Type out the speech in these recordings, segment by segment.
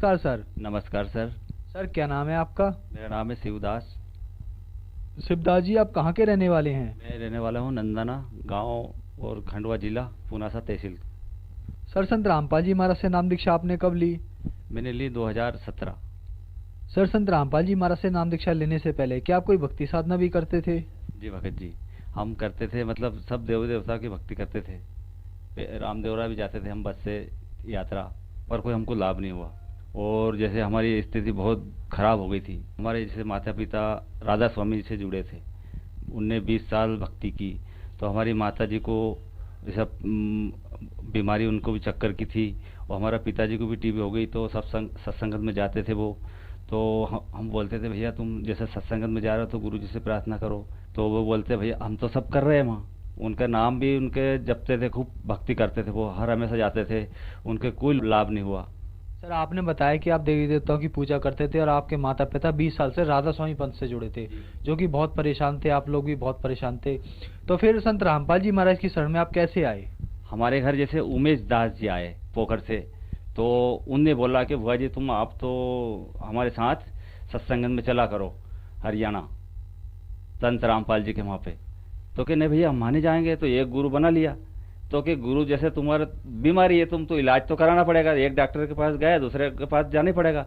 नमस्कार सर। नमस्कार sir. Sir क्या नाम है आपका? मेरा नाम है शिवदास। शिवदास जी, आप कहाँ के रहने वाले हैं? मैं रहने वाला हूँ नंदना गांव और खंडवा जिला पुनासा तहसील। सर, संत रामपाल जी महाराज से नाम दीक्षा आपने कब ली? मैंने ली 2017। सर, संत रामपाल जी महाराज से नाम दीक्षा लेने से पहले क्या आप कोई भक्ति साधना भी करते थे? जी भगत जी, हम करते थे, मतलब सब देवी देवता की भक्ति करते थे। रामदेवरा भी जाते थे हम बस से यात्रा, पर कोई हमको लाभ नहीं हुआ। और जैसे हमारी स्थिति बहुत खराब हो गई थी, हमारे जैसे माता पिता राधा स्वामी जी से जुड़े थे, उनने 20 साल भक्ति की, तो हमारी माता जी को जैसा बीमारी उनको भी चक्कर की थी, और हमारा पिताजी को भी टीबी हो गई, तो सत्संगत में जाते थे वो। तो हम बोलते थे भैया तुम जैसे सत्संगत में जा रहे हो तो गुरु जी से प्रार्थना करो, तो वो बोलते भैया हम तो सब कर रहे हैं वहाँ। उनका नाम भी उनके जपते थे, खूब भक्ति करते थे, वो हर हमेशा जाते थे, उनके कोई लाभ नहीं हुआ। सर, आपने बताया कि आप देवी देवताओं की पूजा करते थे और आपके माता पिता 20 साल से राधा स्वामी पंथ से जुड़े थे, जो कि बहुत परेशान थे, आप लोग भी बहुत परेशान थे। तो फिर संत रामपाल जी महाराज की शरण में आप कैसे आए? हमारे घर जैसे उमेश दास जी आए पोखर से, तो उनने बोला कि बुआ जी तुम आप तो हमारे साथ सत्संगत में चला करो हरियाणा संत रामपाल जी के वहाँ पे। तो कि नहीं भैया हम माने जाएंगे, तो एक गुरु बना लिया। तो कि गुरु जैसे तुम्हारा बीमारी है, तुम तो इलाज तो कराना पड़ेगा, एक डॉक्टर के पास गए दूसरे के पास जाना पड़ेगा,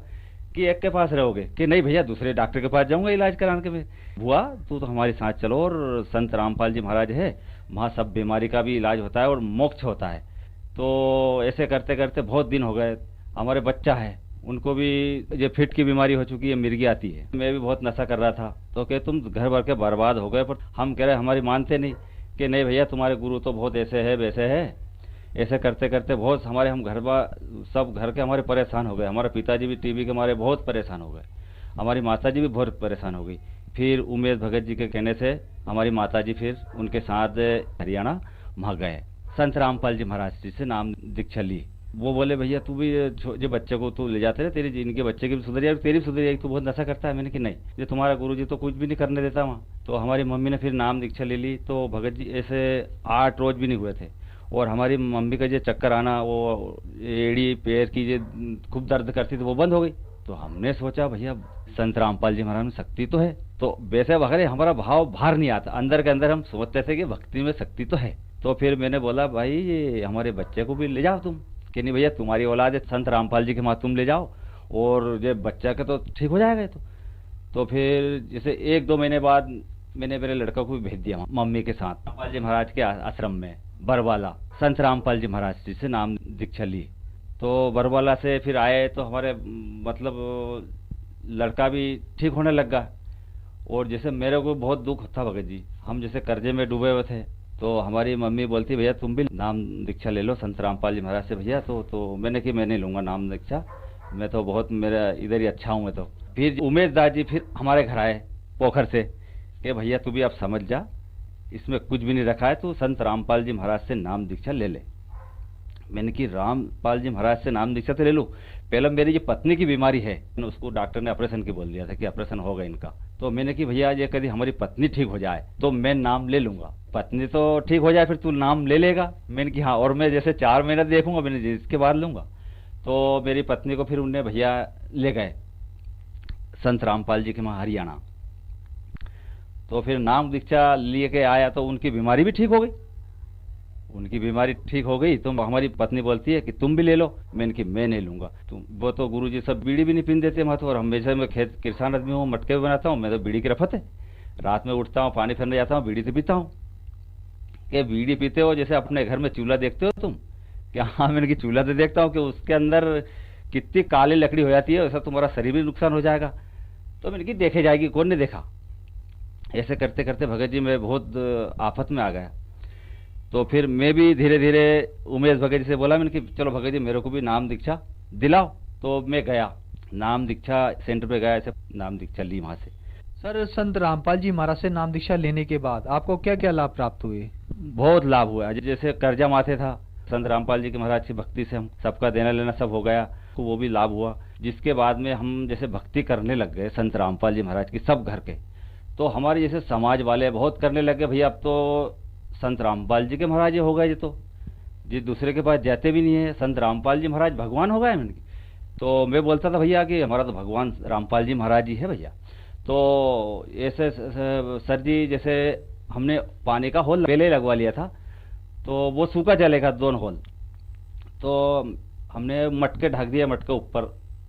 कि एक के पास रहोगे? कि नहीं भैया दूसरे डॉक्टर के पास जाऊंगा इलाज कराने के में। बुआ तू तो हमारे साथ चलो, और संत रामपाल जी महाराज है वहाँ सब बीमारी का भी इलाज होता है और मोक्ष होता है। तो ऐसे करते करते बहुत दिन हो गए। हमारे बच्चा है, उनको भी ये फिट की बीमारी हो चुकी है, मिर्गी आती है। मैं भी बहुत नशा कर रहा था, तो कहे तुम घर भर के बर्बाद हो गए, पर हम कह रहे हमारी मानते नहीं, कि नहीं भैया तुम्हारे गुरु तो बहुत ऐसे है वैसे है। ऐसे करते करते बहुत हमारे हम सब घर के हमारे परेशान हो गए। हमारे पिताजी भी टीबी के मारे बहुत परेशान हो गए, हमारी माताजी भी बहुत परेशान हो गई। फिर उमेश भगत जी के कहने से हमारी माताजी फिर उनके साथ हरियाणा वहाँ गए, संत रामपाल जी महाराज जी से नाम दीक्षा ली। वो बोले भैया तू भी जो बच्चे को तू ले जाते रहे, तेरे इनके बच्चे की भी सुधर जाएगी, तेरी भी सुधर जाएगी, तू बहुत नशा करता है। मैंने कि नहीं, ये तुम्हारा गुरु जी तो कुछ भी नहीं करने देता वहाँ। तो हमारी मम्मी ने फिर नाम दीक्षा ले ली। तो भगत जी ऐसे 8 रोज भी नहीं हुए थे, और हमारी मम्मी का जो चक्कर आना, वो एड़ी पैर की जो खूब दर्द करती थी, वो बंद हो गई। तो हमने सोचा भैया संत रामपाल जी महाराज में शक्ति तो है। तो वैसे वगैरह हमारा भाव बाहर नहीं आता, अंदर के अंदर हम सोचते थे कि भक्ति में शक्ति तो है। तो फिर मैंने बोला भाई ये हमारे बच्चे को भी ले जाओ तुम। कि नहीं भैया तुम्हारी औलाद है, संत रामपाल जी के वहाँ तुम ले जाओ, और ये बच्चा का तो ठीक हो जाएगा। तो फिर जैसे 1-2 महीने बाद मैंने मेरे लड़का को भी भेज दिया मम्मी के साथ रामपाल जी महाराज के आश्रम में बरवाला, संत रामपाल जी महाराज जी से नाम दीक्षा ली। तो बरवाला से फिर आए, तो हमारे मतलब लड़का भी ठीक होने लग गया। और जैसे मेरे को बहुत दुख था भगत जी, हम जैसे कर्जे में डूबे हुए थे, तो हमारी मम्मी बोलती भैया तुम भी नाम दीक्षा ले लो संत रामपाल जी महाराज से भैया। तो मैंने कि मैं नहीं लूंगा नाम दीक्षा, मैं तो बहुत मेरा इधर ही अच्छा हूँ मैं तो। फिर उमेश दास जी फिर हमारे घर आए पोखर से कि भैया तू भी अब समझ जा, इसमें कुछ भी नहीं रखा है, तू संत रामपाल जी महाराज से नाम दीक्षा ले ले। मैंने कि रामपाल जी महाराज से नाम दीक्षा तो ले लूँ, पहले मेरी ये पत्नी की बीमारी है, उसको डॉक्टर ने ऑपरेशन की बोल दिया था कि ऑपरेशन होगा इनका। तो मैंने कि भैया ये कभी हमारी पत्नी ठीक हो जाए तो मैं नाम ले लूंगा, पत्नी तो ठीक हो जाए फिर तू नाम ले लेगा। मैंने कि हाँ, और मैं जैसे 4 महीने देखूंगा, मैंने जिसके बाद लूंगा। तो मेरी पत्नी को फिर उनने भैया ले गए संत रामपाल जी के वहाँ हरियाणा। तो फिर नाम दीक्षा लिए के आया तो उनकी बीमारी भी ठीक हो गई। उनकी बीमारी ठीक हो गई तो हमारी पत्नी बोलती है कि तुम भी ले लो। मैंने कि मैं नहीं लूंगा, तुम वो तो गुरुजी सब बीड़ी भी नहीं पीने देते वहाँ तो। और हमेशा मैं खेत किसान आदमी हूँ, मटके भी बनाता हूँ, मैं तो बीड़ी की रफत है। रात में उठता हूँ, पानी फिरने जाता हूँ, बीड़ी तो पीता हूँ। कि बीड़ी पीते हो जैसे अपने घर में चूल्हा देखते हो तुम? क्या? हाँ, मैंने कि चूल्हा तो देखता हूँ कि उसके अंदर कितनी काली लकड़ी हो जाती है, वैसा तुम्हारा शरीर भी नुकसान हो जाएगा। तो मैंने कि देखे जाएगी, कौन ने देखा। ऐसे करते करते भगत जी मैं बहुत आफत में आ गया। तो फिर मैं भी धीरे धीरे उमेश भगत जी से बोला, मैंने कि चलो भगत जी मेरे को भी नाम दीक्षा दिलाओ। तो मैं गया नाम दीक्षा सेंटर पे गया, ऐसे नाम दीक्षा ली वहाँ से। सर, संत रामपाल जी महाराज से नाम दीक्षा लेने के बाद आपको क्या क्या लाभ प्राप्त हुए? बहुत लाभ हुआ। जैसे कर्जा माथे था, संत रामपाल जी के महाराज की भक्ति से हम सबका देना लेना सब हो गया, तो वो भी लाभ हुआ। जिसके बाद में हम जैसे भक्ति करने लग गए संत रामपाल जी महाराज की सब घर के, तो हमारे जैसे समाज वाले बहुत करने लग गए, भैया अब तो संत रामपाल जी के महाराज ही हो गए, ये तो जी दूसरे के पास जाते भी नहीं है, संत रामपाल जी महाराज भगवान हो गए। मैंने तो मैं बोलता था भैया कि हमारा तो भगवान रामपाल जी महाराज जी है भैया। तो ऐसे सर जी जैसे हमने पानी का होल पहले ही लगवा लिया था, तो वो सूखा चलेगा 2 होल, तो हमने मटके ढक दिया, मटके ऊपर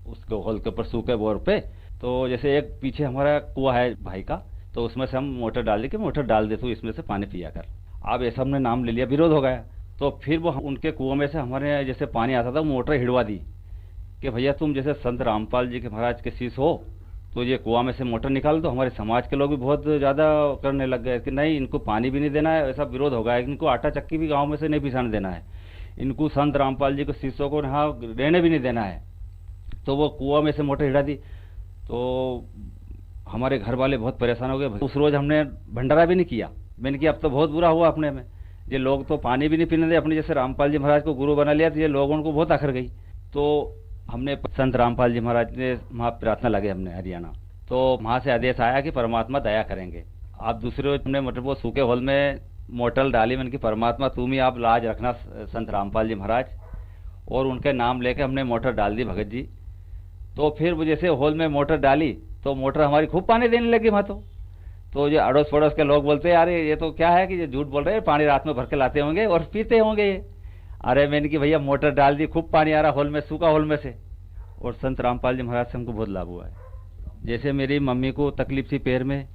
उसके होल के ऊपर सूखे बोर पे। तो जैसे एक पीछे हमारा कुआं है भाई का, तो उसमें से हम मोटर डाल दी कि मोटर डाल दे तू इसमें से पानी पिया कर। अब ऐसा हमने नाम ले लिया, विरोध हो गया। तो फिर वो उनके कुआं में से हमारे जैसे पानी आता था मोटर हिड़वा दी कि भैया तुम जैसे संत रामपाल जी के महाराज के शिष्य हो, तो ये कुआं में से मोटर निकाल दो। हमारे समाज के लोग भी बहुत ज़्यादा करने लग गए कि नहीं, इनको पानी भी नहीं देना है, ऐसा विरोध हो गया है, इनको आटा चक्की भी गांव में से नहीं पिसाने देना है, इनको संत रामपाल जी के शिष्यों को यहाँ रहने भी नहीं देना है। तो वो कुआं में से मोटर हिड़ा दी। तो हमारे घर वाले बहुत परेशान हो गए। उस रोज़ हमने भंडारा भी नहीं किया। मैंने किया अब तो बहुत बुरा हुआ अपने में, ये लोग तो पानी भी नहीं पीने दे, अपने जैसे रामपाल जी महाराज को गुरु बना लिया, तो ये लोगों को बहुत आखिर गई। तो हमने संत रामपाल जी महाराज ने वहाँ प्रार्थना लगे हमने हरियाणा, तो वहाँ से आदेश आया कि परमात्मा दया करेंगे। आप दूसरे रोज हमने मतलब वो सूखे होल में मोटर डाली, मैंने कि परमात्मा तुम ही आप लाज रखना संत रामपाल जी महाराज, और उनके नाम लेके हमने मोटर डाल दी भगत जी। तो फिर वो जैसे होल में मोटर डाली तो मोटर हमारी खूब पानी देने लगी वहाँ। तो ये अड़ोस पड़ोस के लोग बोलते हैं यार ये तो क्या है कि ये झूठ बोल रहे हैं, पानी रात में भर के लाते होंगे और पीते होंगे ये। अरे मैंने कि भैया मोटर डाल दी, खूब पानी आ रहा होल में, सूखा होल में से, और संत रामपाल जी महाराज से हमको बहुत लाभ हुआ है। जैसे मेरी मम्मी को तकलीफ थी पैर में,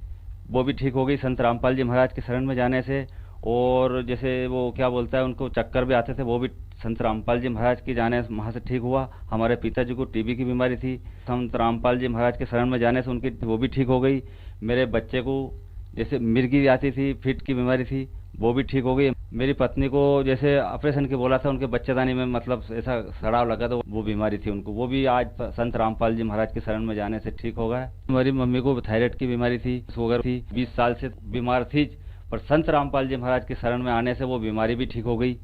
वो भी ठीक हो गई संत रामपाल जी महाराज के शरण में जाने से। और जैसे वो क्या बोलता है, उनको चक्कर भी आते थे, वो भी संत रामपाल जी महाराज की जाने से वहाँ से ठीक हुआ। हमारे पिताजी को टीबी की बीमारी थी, संत रामपाल जी महाराज के शरण में जाने से उनकी वो भी ठीक हो गई। मेरे बच्चे को जैसे मिर्गी आती थी, फिट की बीमारी थी, वो भी ठीक हो गई। मेरी पत्नी को जैसे ऑपरेशन के बोला था, उनके बच्चेदानी में मतलब ऐसा सड़ाव लगा तो वो बीमारी थी उनको, वो भी आज संत रामपाल जी महाराज के शरण में जाने से ठीक हो गया। मेरी मम्मी को थायराइड की बीमारी थी, शुगर थी, 20 साल से बीमार थी, पर संत रामपाल जी महाराज के शरण में आने से वो बीमारी भी ठीक हो गई।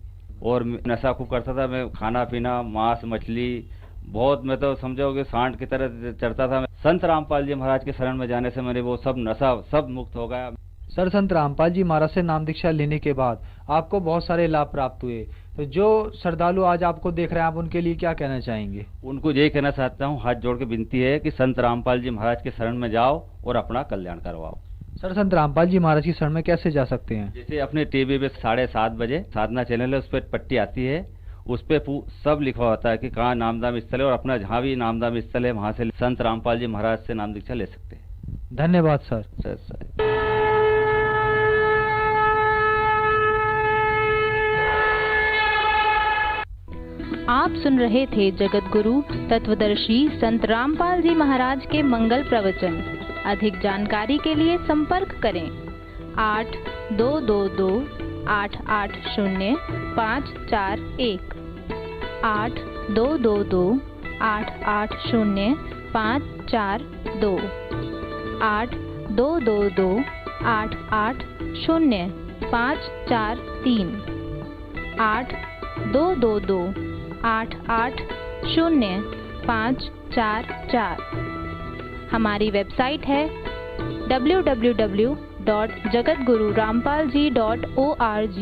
और नशा खूब करता था मैं, खाना पीना, मांस मछली बहुत, मैं तो समझोगे सांड की तरह चढ़ता था। संत रामपाल जी महाराज के शरण में जाने से मेरे वो सब नशा सब मुक्त हो गया। सर, संत रामपाल जी महाराज से नाम दीक्षा लेने के बाद आपको बहुत सारे लाभ प्राप्त हुए, तो जो श्रद्धालु आज आपको देख रहे हैं आप उनके लिए क्या कहना चाहेंगे? उनको यही कहना चाहता हूँ, हाथ जोड़ के विनती है कि संत रामपाल जी महाराज के शरण में जाओ और अपना कल्याण करवाओ। सर, संत रामपाल जी महाराज की शरण में कैसे जा सकते हैं? जैसे अपने टीवी पे 7:30 बजे साधना चैनल है, उस पर पट्टी आती है, उस पर सब लिखा होता है कि कहाँ नामदान स्थल है, और अपना जहाँ भी नामदान स्थल है वहाँ से संत रामपाल जी महाराज से नाम दीक्षा ले सकते हैं। धन्यवाद सर। सर आप सुन रहे थे जगत गुरु तत्वदर्शी संत रामपाल जी महाराज के मंगल प्रवचन। अधिक जानकारी के लिए संपर्क करें 8222 880 541 8222 880 542 8222 880 543 8222 880 544। हमारी वेबसाइट है www.jagatgururampalji.org।